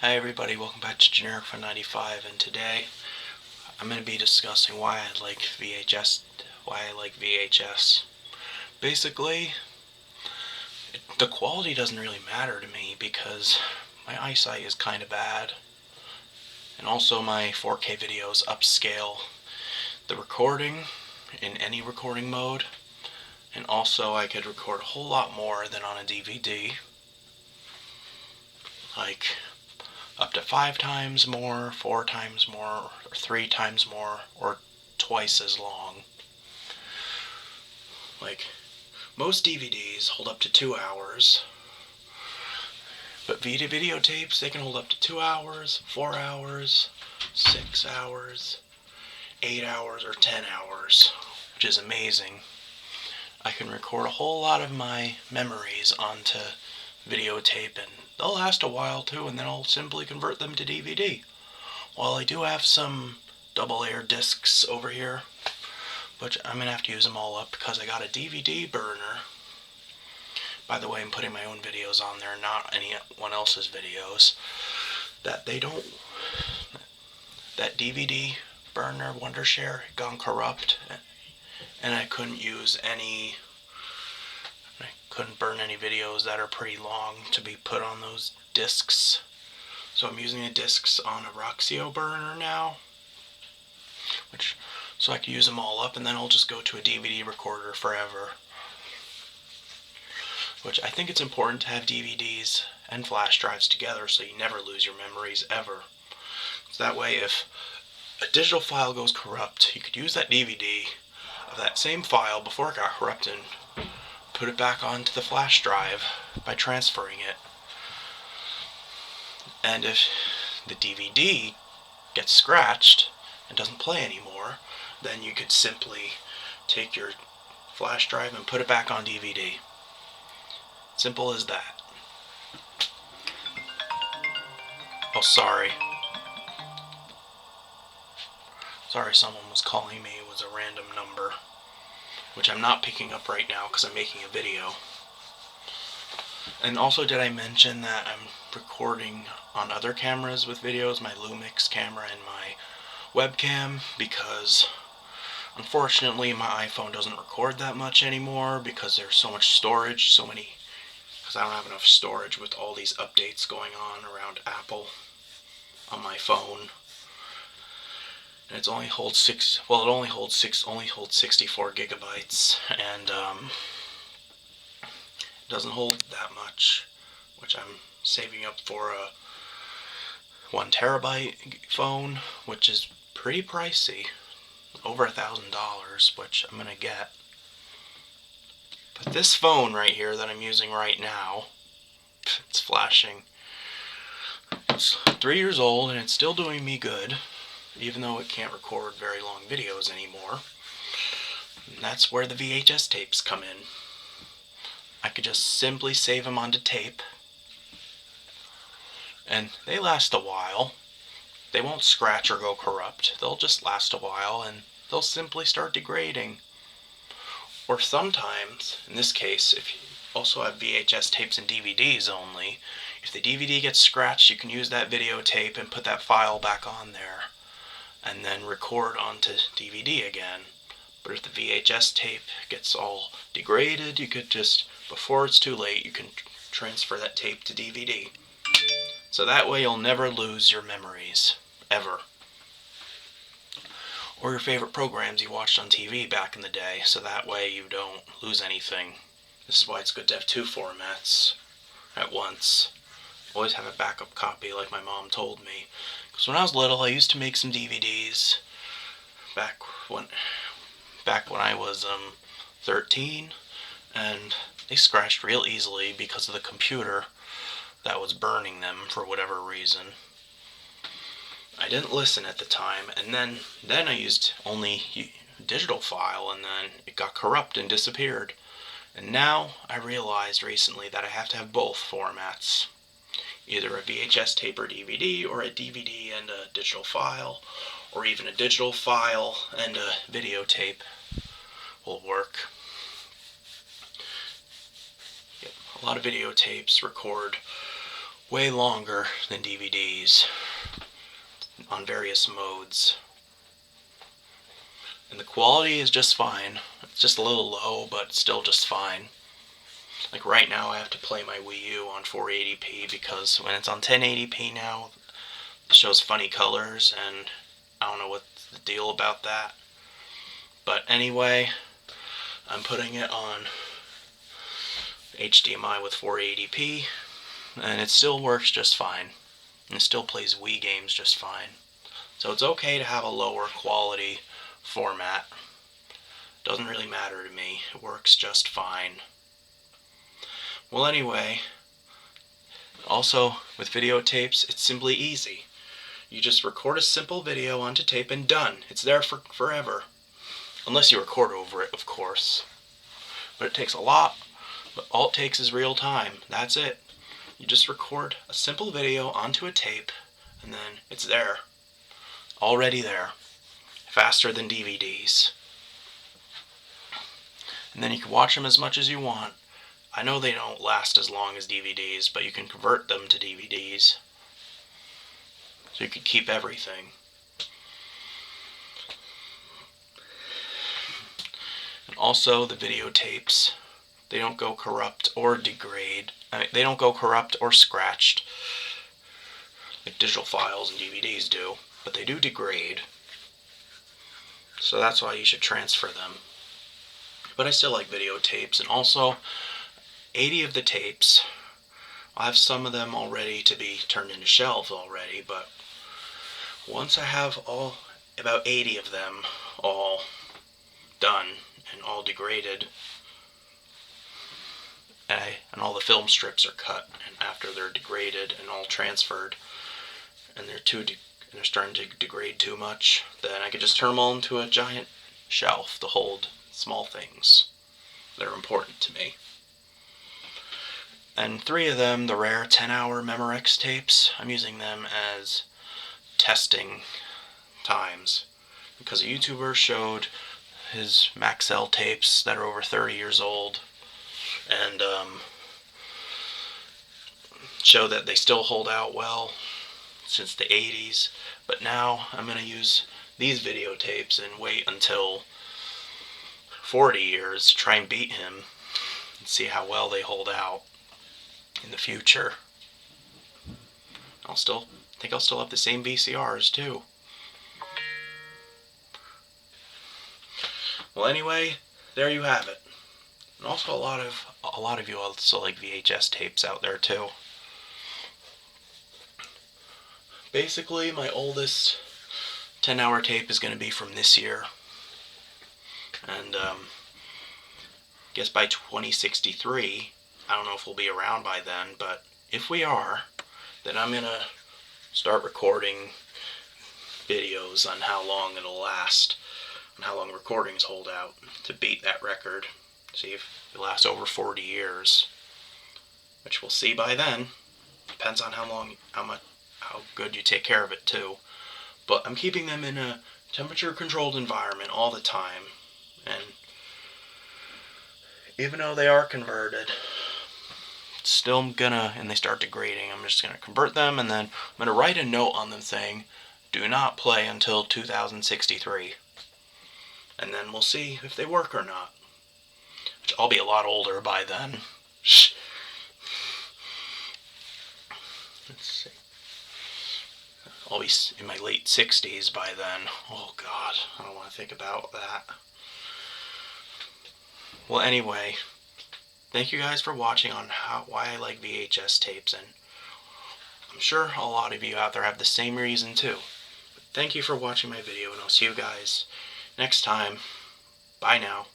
Hi everybody, welcome back to Generic Fun 95, and today I'm going to be discussing why I like VHS. Basically, the quality doesn't really matter to me because my eyesight is kind of bad, and also my 4K videos upscale the recording in any recording mode, and also I could record a whole lot more than on a DVD, like up to 5 times more, 4 times more, or 3 times more, or twice as long. Like, most DVDs hold up to 2 hours, but videotapes, they can hold up to 2 hours, 4 hours, 6 hours, 8 hours, or 10 hours, which is amazing. I can record a whole lot of my memories onto videotape, and they'll last a while too, and then I'll simply convert them to DVD. While I do have some double layer discs over here, but I'm going to have to use them all up because I got a DVD burner. By the way, I'm putting my own videos on there, not anyone else's videos. That DVD burner Wondershare had gone corrupt, and I couldn't burn any videos that are pretty long to be put on those discs. So I'm using the discs on a Roxio burner now, so I can use them all up, and then I'll just go to a DVD recorder forever. Which I think it's important to have DVDs and flash drives together so you never lose your memories ever. So that way, if a digital file goes corrupt, you could use that DVD of that same file before it got corrupted and put it back onto the flash drive by transferring it. And if the DVD gets scratched and doesn't play anymore, then you could simply take your flash drive and put it back on DVD. Simple as that. Oh, sorry. Sorry, someone was calling me. It was a random number, which I'm not picking up right now because I'm making a video. And also, did I mention that I'm recording on other cameras with videos, my Lumix camera and my webcam, because unfortunately my iPhone doesn't record that much anymore because there's so much storage, because I don't have enough storage with all these updates going on around Apple on my phone. And it only holds 64 gigabytes, and it doesn't hold that much, which I'm saving up for a 1 terabyte phone, which is pretty pricey, over $1,000, which I'm gonna get. But this phone right here that I'm using right now, it's flashing. It's 3 years old and it's still doing me good, even though it can't record very long videos anymore. And that's where the VHS tapes come in. I could just simply save them onto tape, and they last a while. They won't scratch or go corrupt. They'll just last a while, and they'll simply start degrading. Or sometimes, in this case, if you also have VHS tapes and DVDs only, if the DVD gets scratched, you can use that videotape and put that file back on there, and then record onto DVD again. But if the VHS tape gets all degraded, you could just, before it's too late, you can transfer that tape to DVD. So that way you'll never lose your memories, ever. Or your favorite programs you watched on TV back in the day, so that way you don't lose anything. This is why it's good to have 2 formats at once. Always have a backup copy, like my mom told me. Because when I was little, I used to make some DVDs back when I was 13, and they scratched real easily because of the computer that was burning them for whatever reason. I didn't listen at the time, and then I used only digital file, and then it got corrupt and disappeared. And now I realized recently that I have to have both formats. Either a VHS tape or DVD, or a DVD and a digital file, or even a digital file and a videotape will work. Yep. A lot of videotapes record way longer than DVDs on various modes. And the quality is just fine. It's just a little low, but still just fine. Like right now I have to play my Wii U on 480p because when it's on 1080p now, it shows funny colors, and I don't know what's the deal about that. But anyway, I'm putting it on HDMI with 480p, and it still works just fine. And it still plays Wii games just fine. So it's okay to have a lower quality format. Doesn't really matter to me. It works just fine. Well, anyway, also with videotapes, it's simply easy. You just record a simple video onto tape and done. It's there for forever. Unless you record over it, of course. But it takes a lot. But all it takes is real time. That's it. You just record a simple video onto a tape, and then it's there. Already there. Faster than DVDs. And then you can watch them as much as you want. I know they don't last as long as DVDs, but you can convert them to DVDs. So you can keep everything. And also the videotapes, they don't go corrupt or degrade. They don't go corrupt or scratched like digital files and DVDs do, but they do degrade. So that's why you should transfer them. But I still like videotapes, and also 80 of the tapes, I have some of them all ready to be turned into shelves already, but once I have about 80 of them all done and all degraded, and all the film strips are cut, and after they're degraded and all transferred, and they're starting to degrade too much, then I could just turn them all into a giant shelf to hold small things that are important to me. And 3 of them, the rare 10-hour Memorex tapes, I'm using them as testing times, because a YouTuber showed his Maxell tapes that are over 30 years old, and show that they still hold out well since the 80s. But now I'm going to use these videotapes and wait until 40 years to try and beat him and see how well they hold out in the future. I think I'll still have the same VCRs too. Well, anyway, there you have it. And also a lot of you also like VHS tapes out there too. Basically, my oldest 10-hour tape is going to be from this year. And I guess by 2063, I don't know if we'll be around by then, but if we are, then I'm going to start recording videos on how long it'll last, and how long recordings hold out, to beat that record. See if it lasts over 40 years, which we'll see by then. Depends on how good you take care of it too. But I'm keeping them in a temperature-controlled environment all the time, and even though they are converted, and they start degrading, I'm just gonna convert them, and then I'm gonna write a note on them saying, "Do not play until 2063," and then we'll see if they work or not. Which I'll be a lot older by then. Let's see. I'll be in my late 60s by then. Oh God, I don't want to think about that. Well, anyway, thank you guys for watching on why I like VHS tapes, and I'm sure a lot of you out there have the same reason too. But thank you for watching my video, and I'll see you guys next time. Bye now.